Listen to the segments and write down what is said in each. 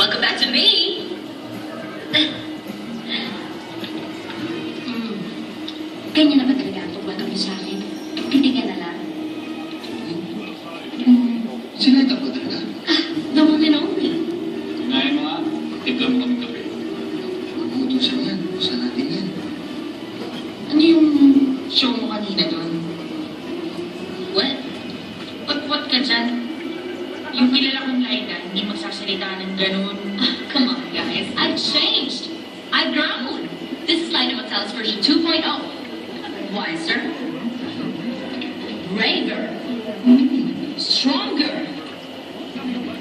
Welcome back to me. Ganyan naman talaga ang pagbato mo sa akin. Hindi ka na lang. Sinetap ko talaga. The one and only. Kunahin mo nga. Tignan mo kami kape. Mag-uutusan yan. Usan natin yan. Ano yung show mo kanina doon? What? What ka dyan? Yung kilala kong Laika, hindi magsasalita ng ganun. Come on, guys. I've changed. I've grown. This is Laika Matel's version 2.0. Wiser. Braver. Stronger.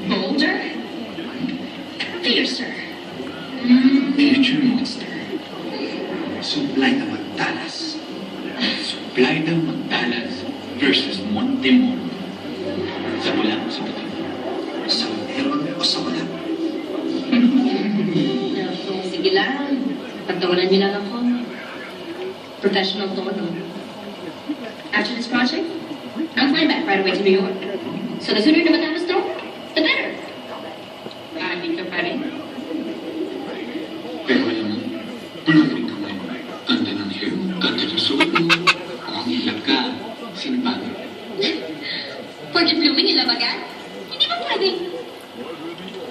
Bolder. Fiercer. Future monster. Supply na magtalas. Supply ng Magdalas versus Montemor. Sa pula o sa puti. Sa meron o sa wala. Sige lang. Pagtawanan niyo lang ako. Professional to, no? After this project, I'm flying back right away to New York. So the sooner na matapos to, the better. Hindi ka pa rin. Pero alam mo, pulutin ka ngayon. Ganda ng hair mo, ganda ng suot mo. Kung ilag ka, sinipag. Porket blooming in love agad? Hindi ba pwede?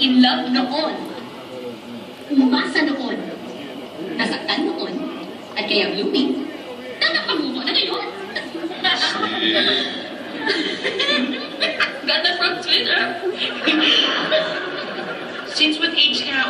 In love noon. Umasa noon. Nasaktan noon. At kaya blooming. Nanapangumo na ngayon. Got that from Twitter. Since what age ka